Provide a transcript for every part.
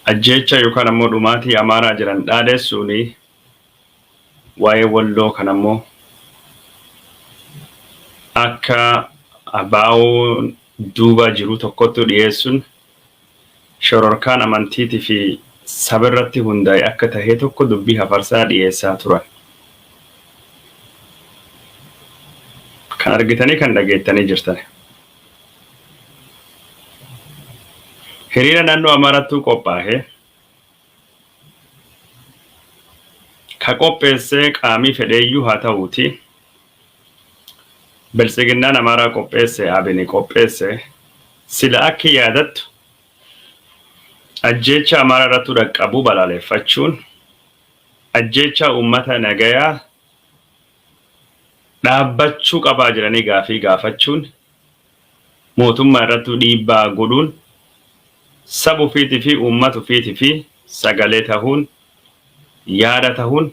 ajjecha yookaan ammoo dhumaatii amaaraa jiran dhaadessuuni waa'ee walloo kan ammoo akka abaa'oo duuba jiru tokkottu dhiyeessuun shororkaan amantiitii fi sabirratti hundaa'e akka tahee tokko dubbii hafarsaa dhiyeessaa turan. Kan argitanii kan dhageettanii jirtan. Hiriira naannoo Amaarattuu qophaa'e ka qopheessee qaamii fedheeyyuu haa ta'uuti biltsiginnaan Amaaraa qopheesse abini qopheesse sila akka yaadattu ajjecha Amaaraa irratti dhaqqabuu balaaleffachuun ajjecha uummata nagayaa dhaabbachuu qabaa jiranii gaafii gaafachuun mootummaa irratti dhiibbaa godhuun sabu fiitii fi uummatu fiitii fi sagalee tahuun yaada tahuun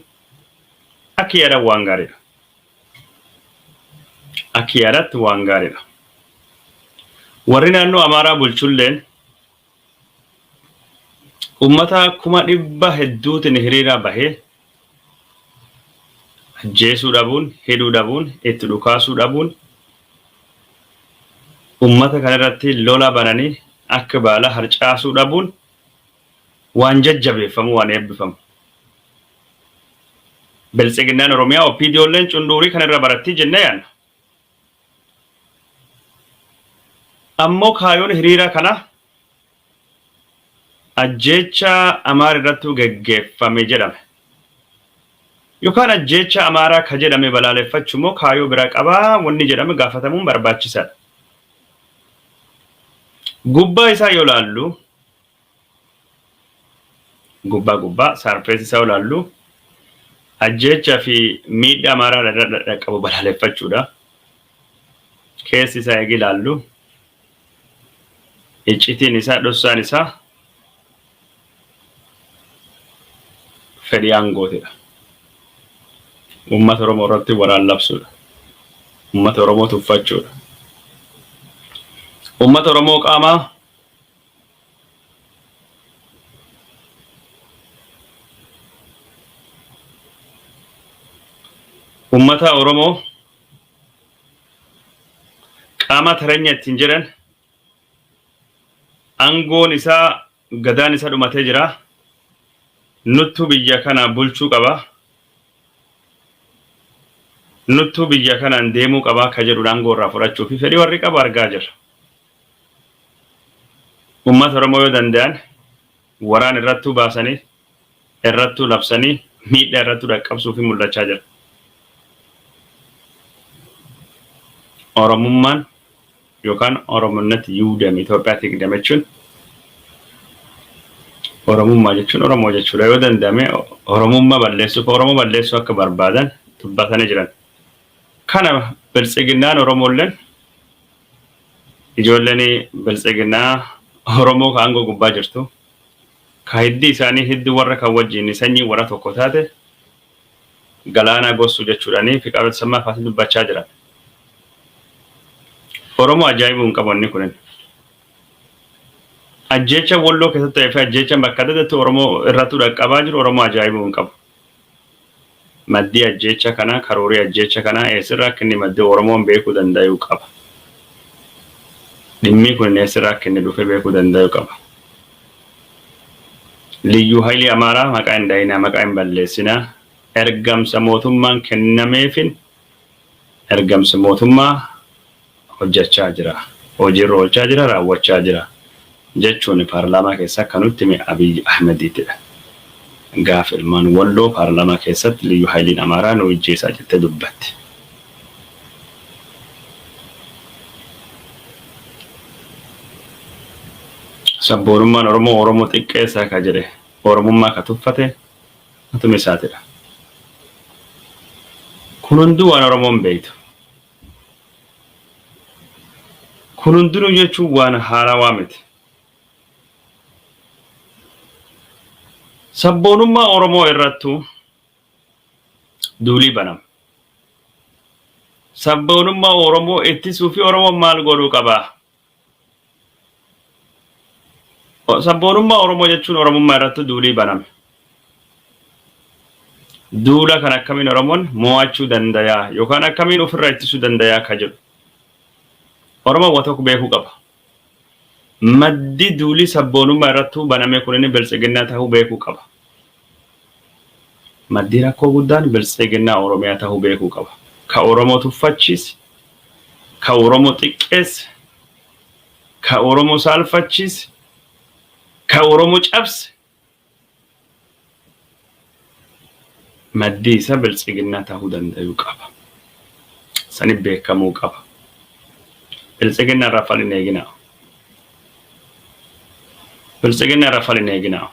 akka yaada waan gaariidha. Akka yaadatti waan gaariidha. Warri naannoo Amaaraa bulchulleen uummata 100,000 hiriira bahee ajjeesuu dhabuun, hidhuu dhabuun, itti dhukaasuu dhabuun uummata kana irratti lola bananii akka baala harcaasuu dhabuun waan jajjabeeffamu waan eebbifamu. Biltsiginnaan Oromiyaa OPDOlleen cunduurii kan irra barattii jennee yaanna. Ammoo kaayoon hiriira kana ajjecha Amaaraa irratti geggeeffame jedhame. Yookaan ajjecha Amaaraa ka jedhame balaaleffachu immoo kaayoo bira qabaa wanni jedhame gaafatamuun barbaachisaadha. Gubbaa isaa yoo laallu gubbaa sarfees isaa yoo laallu ajjecha fi miidhaa Amaaraa irra dhaqqabu balaaleffachuudha. Keessi isaa eegi laallu iccitiin isaa dhossaan isaa fedhii aangootidha. Uummata Oromoo irratti waraan labsuudha. Uummata Oromoo tuffachuudha. Uummata Oromoo qaamaa ummata Oromoo qaama tareenya ittiin jiran aangoon isaa gadaan isaa dhumatee jira. Nuttu biyya kana bulchuu qaba. Nuttu biyya kanaan deemuu qaba ka jedhu aangoo irraa fudhachuu fi fedhii warri qabu argaa jirra. Ummata Oromoo yoo danda'an waraan irrattuu baasanii irrattuu labsanii miidhaa irrattuu dhaqqabsuu fi mul'achaa jira. Oromummaan yookaan Oromoonnatti yuudame Itoophiyaatti qidame jechuun Oromummaa jechuun Oromoo jechuudha. Yoo danda'ame Oromummaa balleessuuf Oromoo balleessuu akka barbaadan dubbatanii jiran. Kana biltsiginnaan Oromoolleen ijoolleen biltsiginnaa Oromoo ka aangoo gubbaa jirtu ka hiddi isaanii hiddi warra kan wajjin sanyii warra tokko taate galaanaa gossuu jechuudhaanii fi qabeessammaa faasin dubbachaa jiran. Oromoo ajaa'ibuun qabanni kunin. Ajjecha walloo keessatti ta'ee fi ajjecha bakka addaatti Oromoo irratti dhaqqabaa jiru Oromoo ajaa'ibuun qabu. Maddii ajjecha kana karoorii ajjecha kana eessirraa akka inni maddii Oromoon beekuu danda'u qaba. Dhimmi kun eessirraa akka inni dhufe beekuu danda'u qaba. Liyyuu Haayilii Amaaraa maqaa hin dhayinaa maqaa hin balleessinaa ergamsa mootummaan kennameefin ergamsa mootummaa hojjechaa jira. Hojiirra oolchaa jira, raawwachaa jira. Jechuun paarlaamaa keessa akka nutti hime Abiy Ahmediitidha. Gaaf ilmaan walloo paarlaamaa keessatti Liyyuu Haayiliin Amaaraa nu ijjeesaa jettee dubbatti. Sabboonummaan Oromoo xiqqeessaa ka jedhe Oromummaa ka tuffate atuma isaatidha. Kun hunduu waan Oromoon beektu. Kun hundinuu jechuun waan haarawaa miti. Sabboonummaa Oromoo irrattuu duulii banama. Sabboonummaa Oromoo ittisuu fi Oromoon maal godhuu qaba? sabboonummaa Oromoo jechuun Oromummaa irratti duulii baname. Duula kan akkamiin Oromoon mo'achuu danda'a yookaan akkamiin ofirraa ittisuu danda'a ka jedhu. Oromoo waa tokko beekuu qaba. Maddi duulii sabboonummaa irratti baname kun inni biltsiginnaa ta'uu beekuu qaba. Maddi rakkoo guddaan biltsiginnaa Oromiyaa ta'uu beekuu qaba. Ka Oromoo tuffachiise, ka Oromoo xiqqeesse, ka Oromoo saalfachiise, ka Oromoo cabse. Maddi isa biltsiginnaa ta'uu danda'uu qaba. Sani beekamuu qaba. Biltsiginnaa irraa falin eeginaa. Biltsiginnaa irraa falin eeginaa.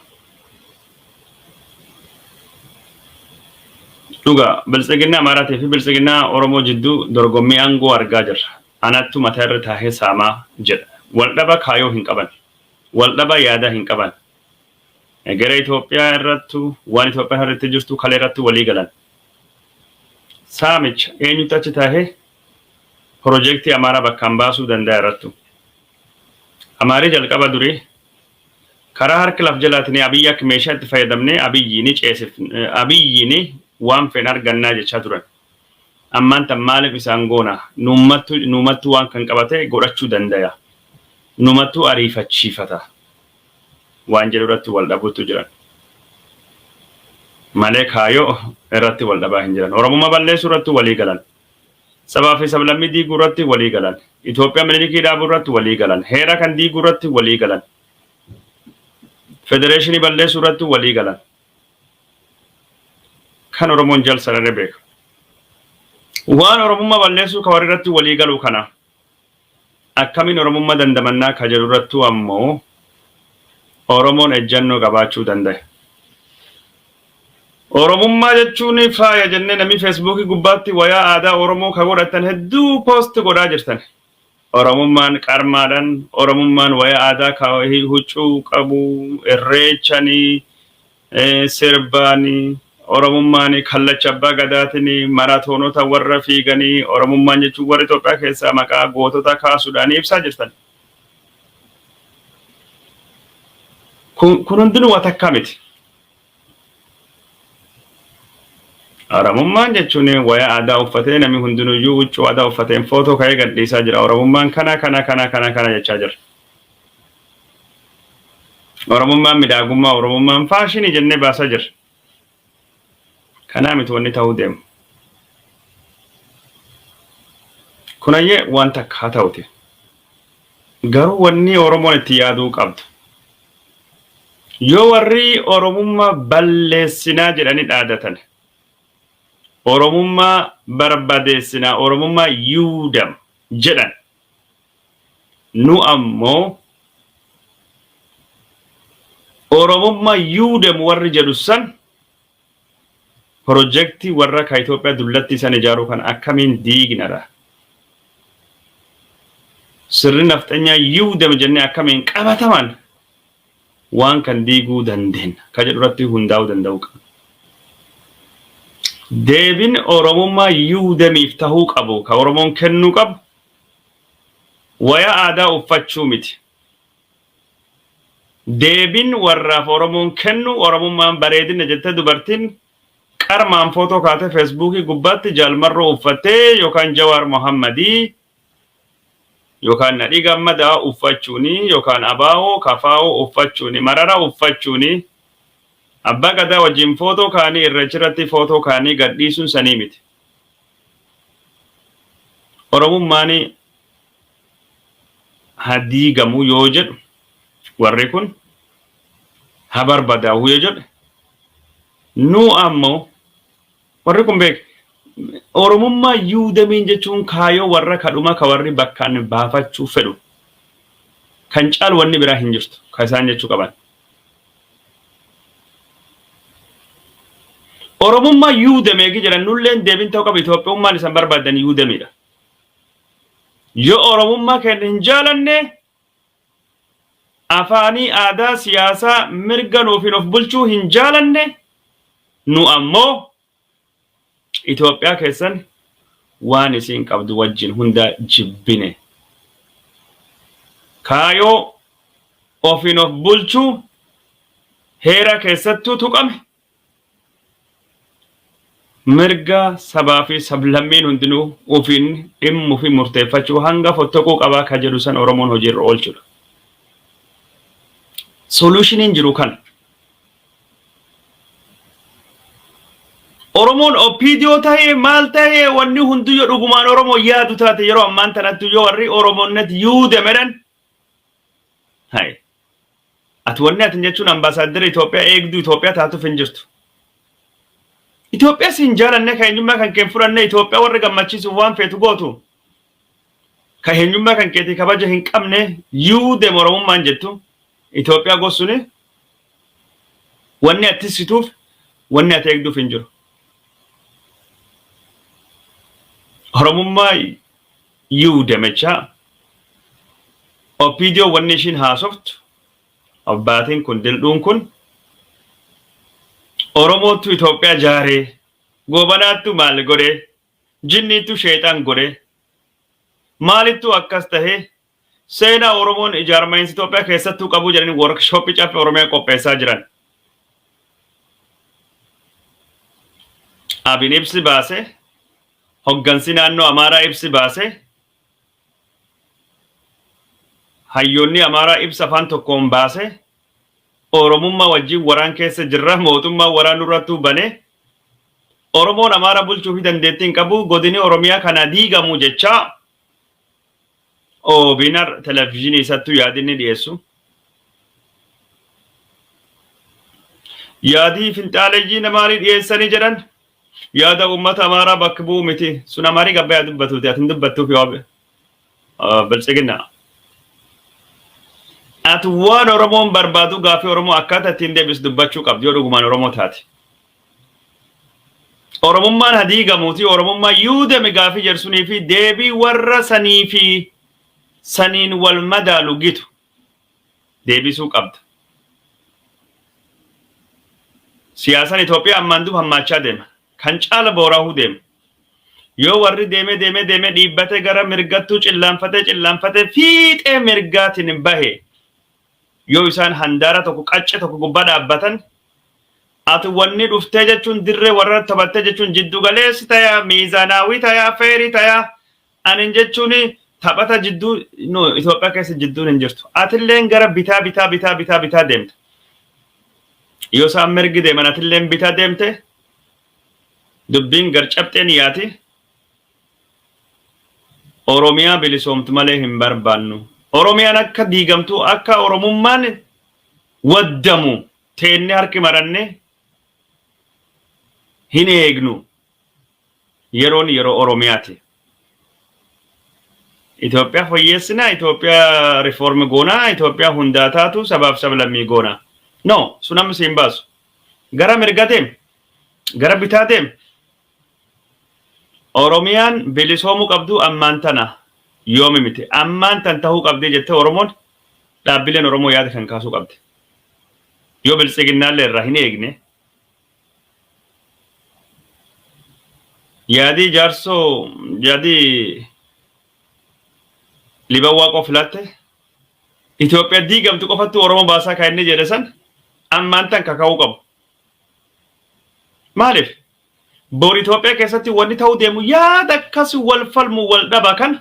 Dhugaa biltsiginnaa Amaaraatii fi biltsiginnaa Oromoo jidduu dorgommii aangoo argaa jirra. Anattu mataa irra taa'ee saamaa jedha. Waldhaba kaayoo hin qaban. Waldhaba yaadaa hin qaban. Gara Itoophiyaa irrattu waan Itoophiyaa irratti jirtu kalee irratti walii galan. Saamicha eenyutu achi taa'ee piroojeektii Amaaraa bakkaan baasuu danda'a irrattu. Amaarii jalqaba durii karaa harka laf jalaatiin Abiyyi akka meeshaa itti fayyadamnee Abiyyiin waan feen argannaa jechaa turan. Ammaan tan maaliif isaan goona? Nuumattuu waan kan qabate godhachuu danda'a. Nuumattuu ariifachiifata. Waan jedhu irratti wal dhabuutu jiran. Malee kaayoo irratti wal dhabaa hin jiran. Oromummaa balleessuu irratti walii galan. Sabaa fi sablammii diiguu irratti walii galan. Itoophiyaa miliikii dhaabuu irratti walii galan. Heera kan diiguu irratti walii galan. Federeeshinii balleessuu irratti walii galan. Kan Oromoon jal sararee beeka. Waan Oromummaa balleessuu ka warri irratti walii galu kana. Akkamiin Oromummaa dandamannaa ka jedhu irrattu ammoo Oromoon ejjannoo qabaachuu danda'a. Oromummaa jechuun faaya jennee namni Feesbuukii gubbaatti wayaa aadaa Oromoo ka godhatan hedduu poost godhaa jirtan. Oromummaan qarmaadhaan, Oromummaan wayaa aadaa ka huccuu qabu, irreechanii, sirbaanii, Oromummaan kallacha abbaa gadaatiin maraatoonota warra fiiganii, Oromummaan jechuun warra Itoophiyaa keessaa maqaa gootota kaasuudhaan ibsaa jirtan. Kun hundinuu waa takkaa miti. Oromummaan jechuun wayaa aadaa uffatee namni hundinuyyuu huccuu aadaa uffateen footoo ka'ee gadhiisaa jira. Oromummaan kana jechaa jira. Oromummaan miidhagummaa, Oromummaan faashinii jennee baasaa jira. Kanaa miti wanni ta'uu deemu. Kunayyee waan takka haa ta'uti. Garuu wanni Oromoon itti yaaduu qabdu. Yoo warri Oromummaa balleessinaa jedhanii dhaadatan. Oromummaa barbadeessinaa, Oromummaa yuudam jedhan. Nu ammoo Oromummaa yuudam warri jedhu san piroojeektii warra ka Itoophiyaa dullatti isan ijaaruu kan akkamiin diignadha. Sirri nafxanyaa yuudam jennee akkamiin qabataman waan kan diiguu dandeenya. Ka jedhu irratti hundaa'uu danda'u qaba. Deebin Oromummaa yuudamiif tahuu qabu ka Oromoon kennuu qabu wayaa aadaa uffachuu miti. Deebin warraaf Oromoon kennu Oromummaan bareedina jettee dubartiin qarmaan footoo kaatee Feesbuukii gubbaatti jaalmarroo uffattee yookaan Jawaar Mohammadii yookaan Nadhii Gammadaa uffachuuni yookaan Abaawoo Kafaawoo uffachuuni Mararaa uffachuuni Abbaa Gadaa wajjin footoo kaanii irreechirratti footoo kaanii gadhiisuun sanii miti. Oromummaan hadiigamuu yoo jedhu warri kun ha barbadaa'uu yoo jedhu nu ammoo warri kun beek Oromummaa yuudamiin jechuun kaayoo warra kadhuma ka warri bakkaan baafachuu fedhu kan caalu wanni biraa hin jirtu ka isaan jechuu qaban. Oromummaa yuudamee jedhan nulleen deebin ta'uu qaba. Itoophiyummaan isan barbaadan yuudamiidha. Yoo Oromummaa keenya hin jaalanne afaanii aadaa siyaasaa mirga nuufiin of bulchuu hin jaalanne nu ammoo Itoophiyaa keessan waan isin qabdu wajjin hunda jibbine. Kaayoo Ofin of bulchuu heera keessattuu tuqame. Mirga sabaa fi sablammiin hundinuu ofin dhimmu fi murteeffachuu hanga fottokuu qabaa ka jedhu san Oromoon hojiirra oolchudha. Solutionin jiru kana. Oromoon opiidiyoo ta'ee maal ta'ee wanni hundiyyo dhugumaan Oromoo yaadu taate yeroo ammaan tanatti yoo warri Oromoonnet yuude medhan. Hai. Ati wanni atin jechuun ambaasaaddara Itoophiyaa eegduu Itoophiyaa taatuuf hin jirtu. Itoophiyaa siin jaalanne ka eenyummaa kan keen fudhanne Itoophiyaa warri gammachiisuuf waan feetu gootu. Ka eenyummaa kan keetii kabaja hin qabne yuude Oromummaan jettu Itoophiyaa gosuuni wanni ati situuf wanni ati eegduuf hin jiru. Oromummaa yuude mechaa opiidiyoo wanni ishiin haasoftu abbaatiin kun dildhuun kun Oromootu Itoophiyaa jaaree goobanaattu maal godhee jinniittu sheexaan godhee maalittu akkas tahee seenaa Oromoon ijaarmainsi Itoophiyaa keessattuu qabuu jedhanii workshooppii caffee Oromiyaa qopheessaa jiran. Abin ibsi baase hoggansi naannoo Amaaraa ibsi baase hayyoonni Amaaraa ibsa afaan tokkoon baase Oromummaa wajjin waraan keessa jirra mootummaa waraan irrattuu bane Oromoon Amaaraa bulchuu fi dandeettiin qabu godini Oromiyaa kana diigamu jecha binar televizyinii isattuu yaadinni dhiyeessu. Yaadii finxaaleeyyii namaarii dhiyeessanii jedhan yaada uummata Amaaraa bakka bu'u miti sun Amaarii gabaa dubbatuuti atin dubbattuuf yoo bilchiginna. Ati waan Oromoon barbaadu gaafii Oromoo akkaataa ittiin deebisu dubbachuu qabdi yoo dhugumaan Oromoo taate. Oromummaan hadiigamuuti Oromummaa yuudame gaafii jedhsunii fi deebii warra sanii fi saniin wal madaalu gitu deebisuu qabda. Siyaasan Itoophiyaa ammaan duuba hammaachaa deema. Kan caala boorahuu deema. Yoo warri deeme dhiibbate gara mirgattuu cillaanfatee fiixee mirgaatiin bahe. Yoo isaan handaara tokko qacce tokko gubbaa dhaabbatan ati wanni dhuftee jechuun dirree warra taphattee jechuun jiddu galeessi tayaa miizaanaawii tayaa feerii tayaa anin jechuun taphata jidduu no Itoophiyaa keessa jidduun hin jirtu. Atilleen gara bitaa deemta. Yoo isaan mirgi deeman atilleen bitaa deemte dubbiin garcabxeen yaati Oromiyaa bilisoomtu malee hin barbaannu. Oromiyaan akka diigamtuu akka Oromummaan waddamu teenne harki maranne hin eegnu yeroo Oromiyaati. Itoophiyaa fayyeessinaa Itoophiyaa riformi goonaa Itoophiyaa hundaa taatu sabaaf sablammii goonaa. No, sunam siin baasu. Gara mirgateem gara bitaateem Oromiyaan bilisoomuu qabdu ammaan tana. Yoomi miti ammaan tan tahuu qabdee jette Oromoon dhaabbileen Oromoo yaada kan kaasuu qabde. Yoo bilchiginnaallee irraa hin eegne yaadii jaarsoo yaadii libawwaa qof filatte Itoophiyaa diigamtu qofattuu Oromoo baasaa kan inni jedhe san ammaan tan kaka'uu qabu. Maaliif? Boor Itoophiyaa keessatti wanni ta'uu deemu yaada akkas wal falmu wal dhaba kan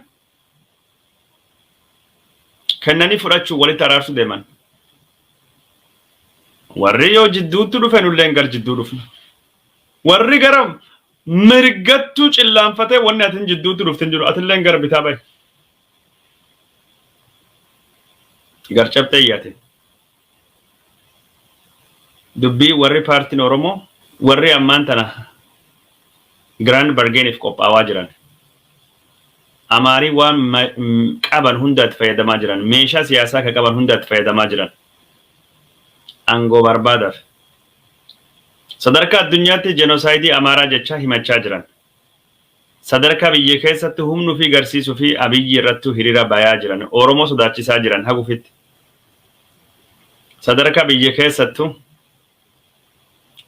kennanii fudhachuu walitti araarsuu deeman. Warri yoo jidduutti dhufe nulleen gar jidduu dhufna. Warri gara mirgattuu cillaanfatee wanni atin jidduutti dhuftin jiru atilleen gara bitaa bahe. Gar cabxee iyyaate. Dubbii warri paartiin Oromoo warri ammaan tana Grand Bargainiif qophaawaa jiran. Amaarii waan qaban hundaatti fayyadamaa jiran. Meeshaa siyaasaa ka qaban hundaatti fayyadamaa jiran. Aangoo barbaadaaf. Sadarkaa addunyaatti jenosaayidii Amaaraa jechaa himachaa jiran. Sadarkaa biyya keessatti humnuu fi garsiisuu fi abiyyi irrattuu hiriira bayaa jiran. Oromoo sodaachisaa jiran haguufitti. Sadarkaa biyya keessattuu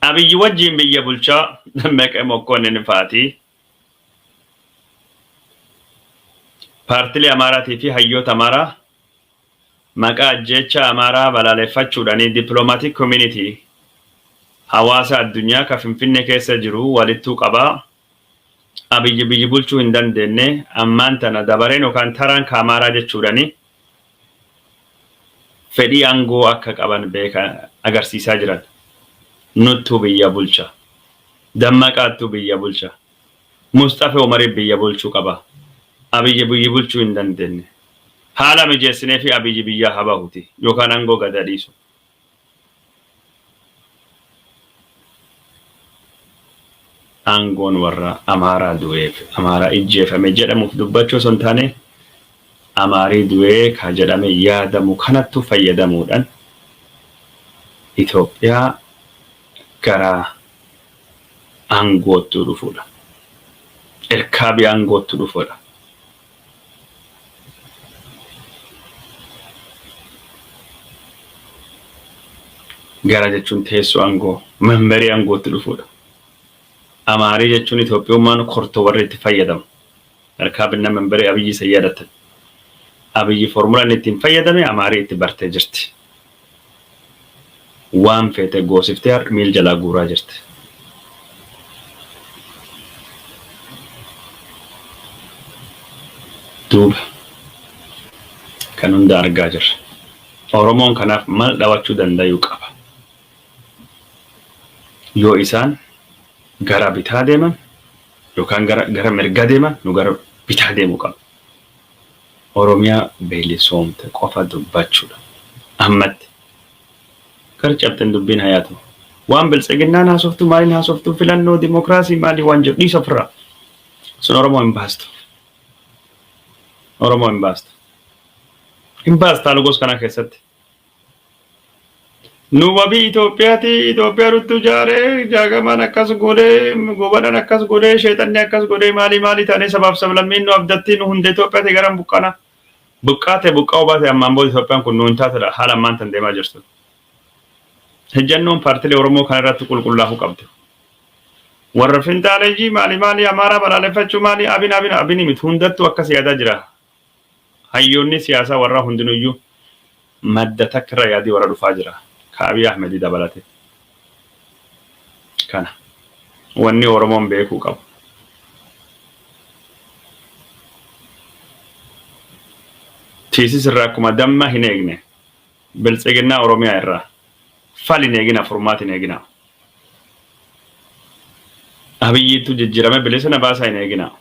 abiyyi wajjiin biyya bulchaa meeqa mokkoonnin fa'aatii. Paartilee Amaaraatii fi hayyoota Amaaraa maqaa ajjecha amaaraa balaaleffachuudhaan diplomatic community hawaasa addunyaa ka Finfinnee keessa jiru walittuu qabaa. Abiyyi biyyi bulchuu hin dandeenye ammaan tana dabareen yookaan taraan ka amaaraa jechuudhaan fedhii aangoo akka qaban beeka agarsiisaa jiran. Nuttu biyya bulcha. Dammaqaattu biyya bulcha. Mustafa Umarii biyya bulchuu qaba. Abiyyi biyyi bulchuu hin dandeenye. Haala mijeessinee fi abiyyi biyya habahuti yookaan aangoo gad dhiisu. Aangoon warra amaaraa du'eef amaaraa ijjeefame jedhamuuf dubbachuu osoo hin taane amaarii du'ee ka jedhame yaadamu kanattu fayyadamuudhaan Itoophiyaa gara aangootti dhufuudha. Erkaabii aangootti dhufuudha. Gara jechuun teessoo aangoo membarii aangootti dhufuudha. Amaarii jechuun Itoophiyummaan kortoo warra itti fayyadamu. Erkaabinna membarii abiyyi isa yaadatan. Abiyyi formulaan ittiin fayyadame amaarii itti bartee jirti. Waan feete goosiftee miil jalaa guuraa jirti. Duuba kan hunda argaa jirra. Oromoon kanaaf mal dhawachuu danda'uu qaba. Yoo isaan gara bitaa deeman yookaan gara mirga deeman nu gara bitaa deemuu qaba. Oromiyaa beelisoomte qofa dubbachuudha. Ammatti gara cabxeen dubbiin hayaatu. Waan biltsiginnaan haasoftu maaliin haasoftu filannoo dimokiraasii maalii waan jedhu dhiisa ofirraa. Sun Oromoo hin baastu. Oromoo hin baastu. Hin baastaa lugos kana keessatti. Nu wabii Itoophiyaa ruttu jaaree jaagamaan akkas godhee gobanan akkas godhee sheexanni akkas godhee maalii taanee sabaaf sablammiin nu abdattii nu hundee Itoophiyaatti garan buqqana. Buqqaate buqqaa baate ammaan booda Itoophiyaan kun nu hin taatedha haala ammaan tan deemaa jirtu. Hejjannoon paartilee Oromoo kana irratti qulqullaa'uu qabdi. Warra fintaaleejii maalii amaaraa balaaleffachuu maalii abin miti hundattuu akkas yaadaa jira. Hayyoonni siyaasaa warra hundinuyyuu madda takkirra yaadii warra dhufaa jira. Kaabii Ahmedii dabalate. Kana wanni Oromoon beekuu qabu. Tiisis irraa akkuma damma hin eegne biltsiginnaa Oromiyaa irraa fal hin eegina furmaat hin eegina. Abiyyiitu jijjiirame bilisa na baasaa hin eegina.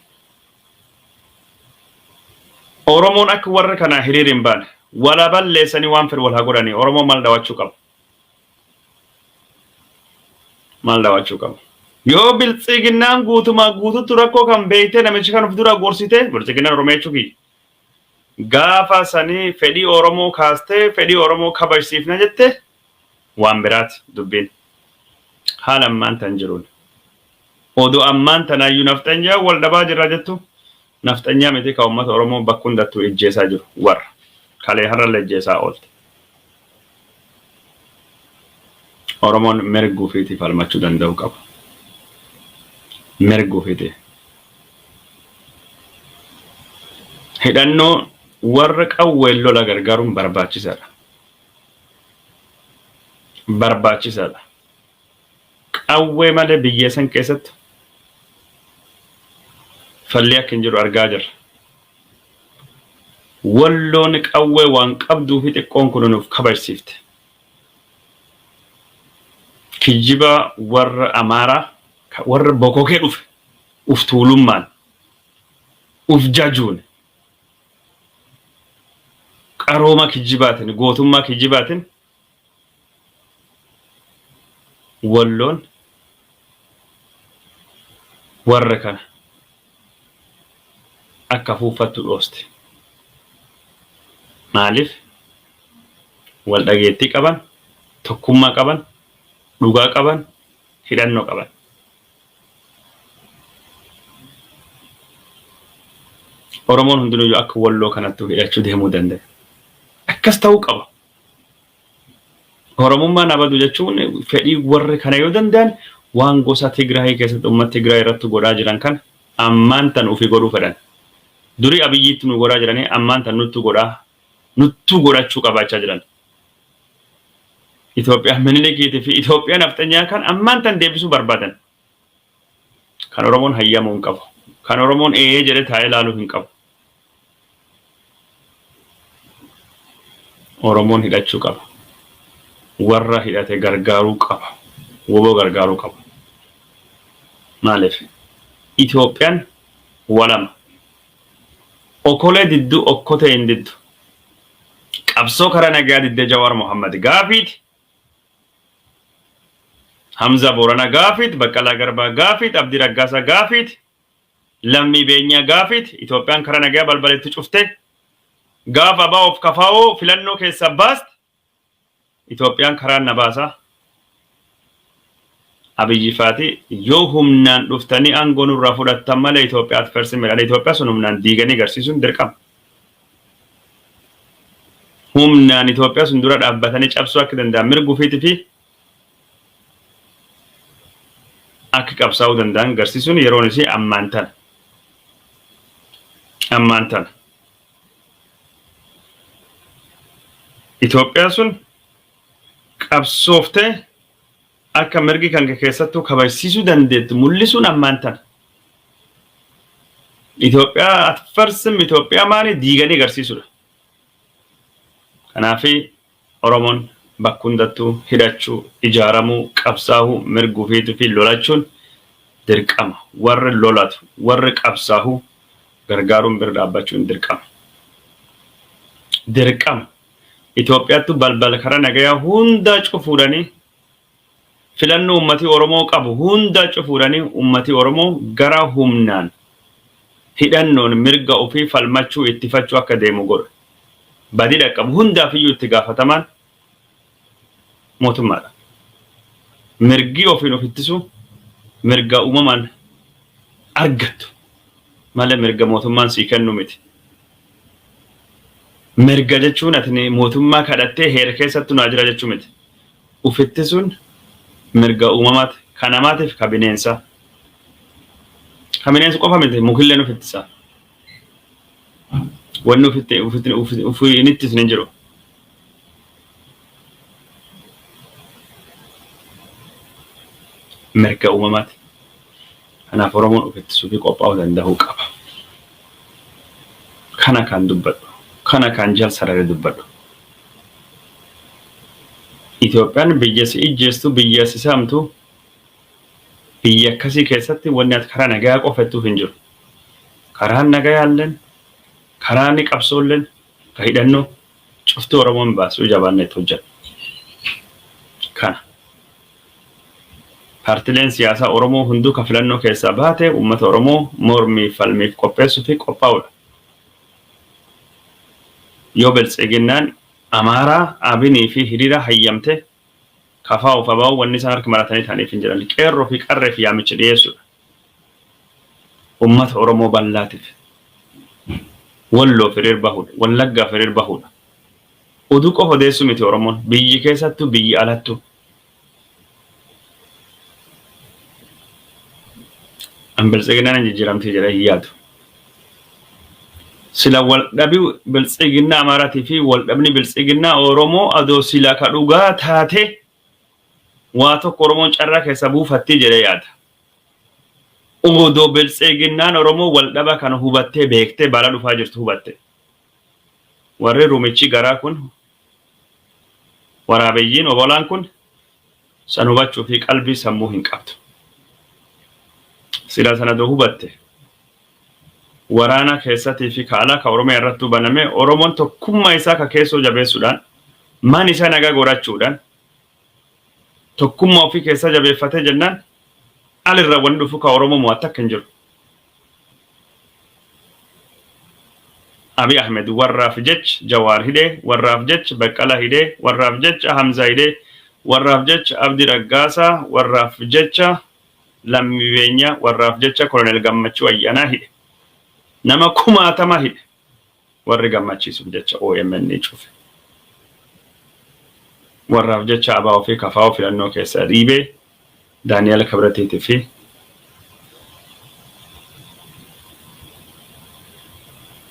Oromoon akka warra kanaa hiriir hin baane wala balleessanii waan fedhe wal haa godhanii Oromoon maal dhawachuu qabu. Maal dhawachuu qabu. Yoo biltsiginnaan guututti rakkoo kan beeytee namichi kan of dura gorsite biltsiginnaan Oromoo jechuufi. Gaafa sanii fedhii Oromoo kaastee fedhii Oromoo kabajsiifna jette waan biraati dubbiin. Haala ammaan tan jiruun. Oduu ammaan tanaayyuu nafxanyaa wal dhabaa jirra jettu. Nafxanyaa miti ka uummata Oromoo bakka hundattuu ijjeesaa jiru warra. Kalee har'allee ijjeesaa oolte. Oromoon mirguu fiitii falmachuu danda'u qaba. Mirguu fiitii. Hidhannoo warra qawween lola gargaaruun barbaachisaadha. Barbaachisaadha. Qawwee malee biyya san keessatti falli akka hin jiru argaa jirra. Walloon qawwee waan qabduu fi xiqqoon kun nuuf kabajsiifte. Kijjiba warra Amaaraa warra bokokee dhufe uf tuulummaan uf jajuun qarooma kijjibaatiin gootummaa kijjibaatiin walloon warra kana akka fuufattu dhooste. Maaliif wal dhageettii qaban, tokkummaa qaban, dhugaa qaban, hidhannoo qaban. Oromoon hundinuyyuu akka walloo kanatti hidhachuu deemuu danda'a. Akkas ta'uu qaba. Oromummaan abadu jechuun fedhii warri kana yoo danda'an waan gosa Tigraay keessatti uummata Tigraay irratti godhaa jiran kan ammaan tan ofii godhuu fedhan. Durii Abiyyiitti nu godhaa jiranii ammaan tan nutti godhaa nuttu godhachuu qabaachaa jiran. Itoophiyaa Minilikii fi Itoophiyaan naftanyaa kan ammaan tan deebisuu barbaadan. Kan Oromoon hayyamuu hin qabu. Kan Oromoon jedhe taa'ee ilaaluu hin qabu. Oromoon hidhachuu qaba. Warra hidhate gargaaruu qaba. Woboo gargaaruu qaba. Maaliif? Itoophiyaan walama. Okolee didduu okkotee hin diddu. Qabsoo karaa nagaa diddee Jawaar Mohammad gaafiiti. Hamza Boorana gaafiiti. Baqqalaa Garbaa gaafiiti. Abdii Raggaasaa gaafiiti. Lammii Beenyaa gaafiiti. Itoophiyaan karaa nagaa balbaletti cuftee gaafa baa'uuf kafaa'oo filannoo keessa baasti. Itoophiyaan karaa na baasaa. Abiyyi Faati yoo humnaan dhuftanii aangoo nurraa fudhattan malee Itoophiyaatti farsi midhaan Itoophiyaa sun humnaan diiganii agarsiisuun dirqama. Humnaan Itoophiyaa sun dura dhaabbatanii cabsuu akka danda'an mirguu fi akka qabsaa'uu danda'an agarsiisuun yeroon isii ammaan tana. Ammaan tana. Itoophiyaa sun qabsooftee akka mirgi kan keessattuu kabajsiisuu dandeettu mul'isuun ammaan tana. Itoophiyaa atfarsim Itoophiyaa maali diiganii agarsiisudha. Kanaafi Oromoon bakka hundattuu hidhachuu, ijaaramuu, qabsaa'uu, mirguu fi lolachuun dirqama. Warri lolatu, warri qabsaa'uu gargaaruun bira dhaabbachuun dirqama. Dirqama. Itoophiyaattu balbala karaa nagayaa hundaa cufuudhanii filannoo ummatii Oromoo qabu hundaa cufuudhanii ummatii Oromoo gara humnaan hidhannoon mirga ofii falmachuu ittifachuu akka deemu godha. Badii dhaqqabu hundaaf iyyuu itti gaafatamaan mootummaadha. Mirgi ofiin of ittisu mirga uumamaan argattu malee mirga mootummaan sii kennu miti. Mirga jechuun ati mootummaa kadhattee heera keessattu naa jira jechuu miti. Uf ittisuun mirga uumamaati. Kan namaatiif ka bineensaa. Ka bineensi qofa miti mukilleen uf ittisaa. Wanni uf hin ittisne hin jiru. Mirga uumamaati. Kanaaf Oromoon uf ittisuu fi qophaa'uu danda'uu qaba. Kana kan dubbadhu. Kana kan jal sarare dubbadhu. Itoophiyaan biyya si ijjeestu biyya si saamtu biyya akkasii keessatti wanni ati karaa nagaa qofettuuf hin jiru. Karaan nagayaalleen karaa ni qabsoolleen ka hidhannoo cuftuu Oromoon baasuu jabaanne itti hojjedha. Kana. Paartileen siyaasaa Oromoo hunduu ka filannoo keessaa baate uummata Oromoo mormiif falmiif qopheessuu fi qophaa'udha. Yoo biltsiginnaan Amaaraa Abinii fi hiriira hayyamte kafaa of abaa'u wanni isaan harka maratanii ta'aniif hin jiran qeerroo fi qarree fi yaamicha dhiyeessuudha. Uummata Oromoo bal'aatiif Walloo firiir bahuudha. Wallaggaa firiir bahuudha. Oduu qofa odeessuu miti Oromoon biyyi keessattuu biyyi alattuu. An biltsiginnaan jijjiiramtee jedhee hin yaadu. Sila waldhabii biltsiginnaa Amaaraatii fi waldhabni biltsiginnaa Oromoo adoo sila ka dhugaa taate waa tokko Oromoon carraa keessa buufattee jedhee yaada. Odoo biltsiginnaan Oromoo waldhaba kana hubattee beektee baala dhufaa jirtu hubatte. Warri rumichi garaa kun waraabeyyiin obolaan kun san hubachuu fi qalbii sammuu hin qabdu. Sila sana doo hubatte. Waraana keessatti fi kaala ka Oromoo irratti baname Oromoon tokkummaa isaa ka keessoo jabeessuudhaan maan isaa nagaa gorachuudhaan tokkummaa ofii keessa jabeeffatee jennaan alirra wanni dhufu ka Oromoo mo'atta akka hin jiru. Abiy Ahmed warraaf jech Jawaar hidhee warraaf jech Baqqalaa hidhee warraaf jech Hamza hidhee warraaf jech Abdii Raggaasaa warraaf jecha Lammii Beenyaa warraaf jecha Koloneel Gammachuu Ayyaanaa hidhe. Nama kumaatama hidhe warri gammachiisuuf jecha OMN cufe. Warraaf jecha abaa ofii kafaa filannoo keessa dhiibee Daani'eel Kibratiitii fi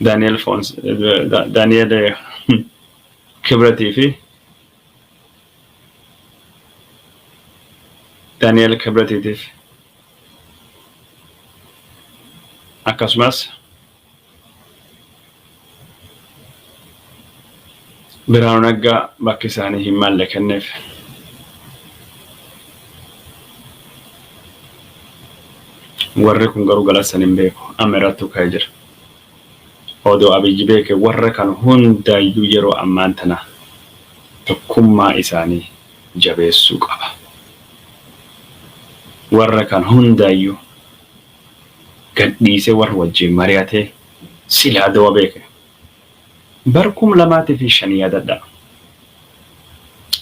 Daani'eel Kibratii fi Daani'el Kibratiitiif akkasumas Biraanuu Naggaa bakki isaanii hin malle kenneef. Warri kun garuu galatsan hin beeku. Amma irrattuu ka'ee jira. Oduu Abiyyi beeke warra kan hundaayyuu yeroo ammaan tana tokkummaa isaanii jabeessuu qaba. Warra kan hundaayyuu gadhiisee warra wajjin mari'atee silaa dawa beeke. Barkum 2005 yaadadha.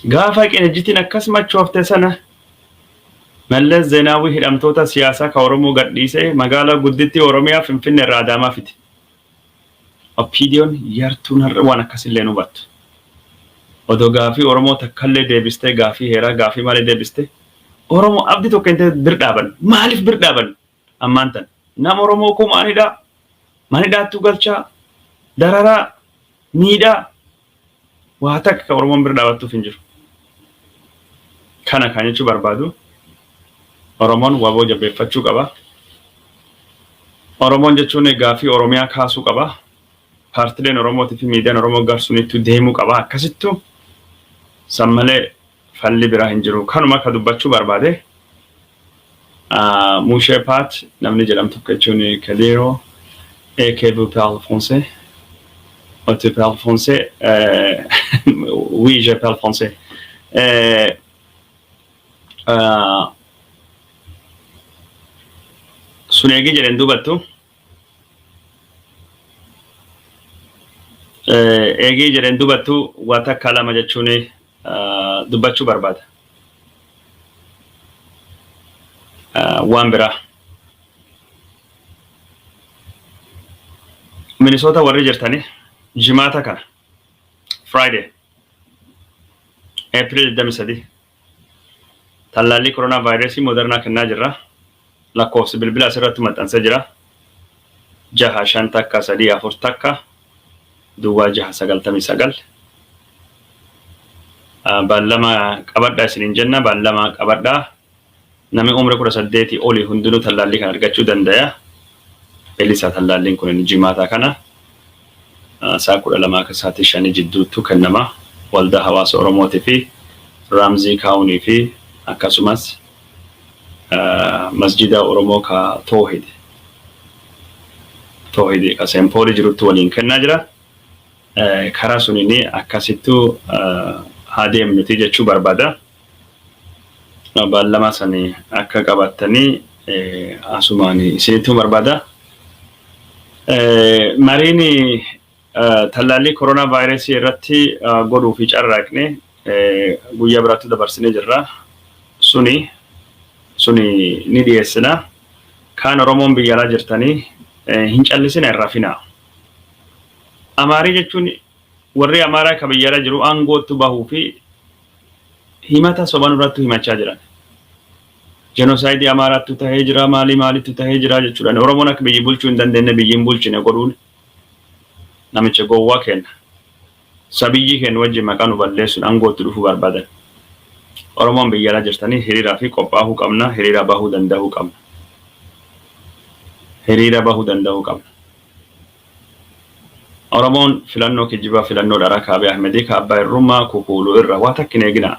Gaafa qinajjitiin akkasuma choofte sana Mallas Zeenaawii hidhamtoota siyaasaa ka Oromoo gadhiisee magaalaa gudditti Oromiyaa Finfinnee irraa Adaamaa fite. Oppiidiyoon yartuun har'a waan akkasillee hubattu. Odoo gaafii Oromoo takkallee deebistee gaafii heeraa gaafii malee deebistee Oromoo abdii tokko hin ta'e bir dhaaban. Maaliif bir dhaaban? Ammaan tan nama Oromoo koo maanidhaattuu galchaa dararaa miidhaa waa takka ka Oromoon bir dhaabattuuf hin jiru. Kana kan jechuu barbaadu Oromoon waboo jabeeffachuu qaba. Oromoon jechuun gaafii Oromiyaa kaasuu qaba. Paartileen Oromootii fi miidiyaan Oromoo garsuunitti deemuu qaba. Akkasittuu san malee falli biraa hin jiru. Kanuma ka dubbachuu barbaade Mouché Pat namni jedhamtu jechuun Kadiro et que vous parlez français. Tu parles français? Oui, je parle français. Suneegi jedhen dubattu eegii jedhen dubattu waa takka lama jechuun dubbachuu barbaada. Waan biraa Minnesota warri jirtani jimaata kana Friday April 23 tallaalli coronavirus Moderna kennaa jirra. Lakkoofsi bilbila asirratti maxxansee jira. 6 takka 3 4 takka duwwaa 699 baallama qabadhaa isiniin jenna. Baallama qabadhaa namni umri 18 olii hundinuu tallaalli kan argachuu danda'a. Belisa tallaalliin kun jimaata kana saa 12 akka sa'aatii 5 jidduutti kennama. Waldaa hawaasa Oromootii fi Ramzii Kaawunii fi akkasumas masjida Oromoo ka Toohid ka Sempooli jirutti waliin kennaa jira. Karaa sunini akkasittuu adeemnuti jechuu barbaada. Baallama sanii akka qabattanii asumaanii isinittuu barbaada. Mariin tallaalli coronavirusii irratti godhuu fi carraaqne guyyaa biraatti dabarsinee jirra. Suni ni dhiyeessina. Kaan Oromoon biyya alaa jirtanii hin callisina irraa finaa. Amaarii jechuun warri Amaaraa ka biyya alaa jiru aangootti bahuu fi himata soban irratti himachaa jiran. Genosaayidii Amaaraattu tahee jira maaliitu tahee jira jechuudha. Oromoon akka biyyi bulchuu hin dandeenye biyyiin bulchine godhuun namicha gowwaa kenna. Sabiyyi kennu wajjin maqaa nu balleessuun aangootti dhufuu barbaadan. Oromoon biyya alaa jirtanii hiriiraa fi qophaa'uu qabna. Hiriira bahuu danda'uu qabna. Oromoon filannoo kijibaa filannoo dharaa Abiy Ahmedii ka Abbaa Irrummaa kukuuluu irra waa takkin eegina.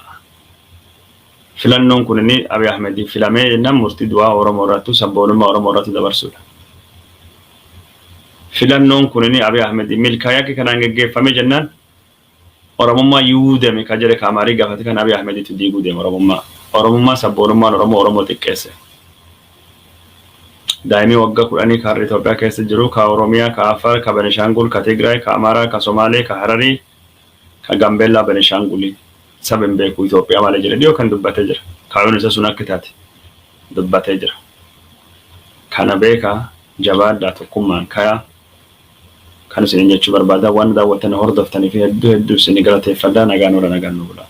Filannoon kun inni Abiy Ahmedii filamee jennaan murtii du'aa Oromoo irrattu sabboonummaa Oromoo irratti dabarsuudha. Filannoon kun inni Abiy Ahmedii milkaa'ee kanaan geggeeffame jennaan Oromummaa yuudame ka jedhe ka Amaarii gaafate kan Abiy Ahmediitu diiguu deema Oromummaa sabboonummaan Oromoo xiqqeesse. Daa'imni waggaa 10 ka har'a Itoophiyaa keessa jiru ka Oromiyaa ka Afar ka Benishangul ka Tigraay ka Amaaraa ka Somaalee ka Hararii ka Gambeellaa Benishangulii saben beeku Itoophiyaa malee jedhe dhiyoo kan dubbatee jira. Kaayyoon isa sun akka taate dubbatee jira. Kana beekaa jabaadhaa tokkummaan kayaa kan isin jechuu barbaada waan daawwattan hordoftanii fi hedduu isin galateeffadhaa nagaan oola nagaan nu bula.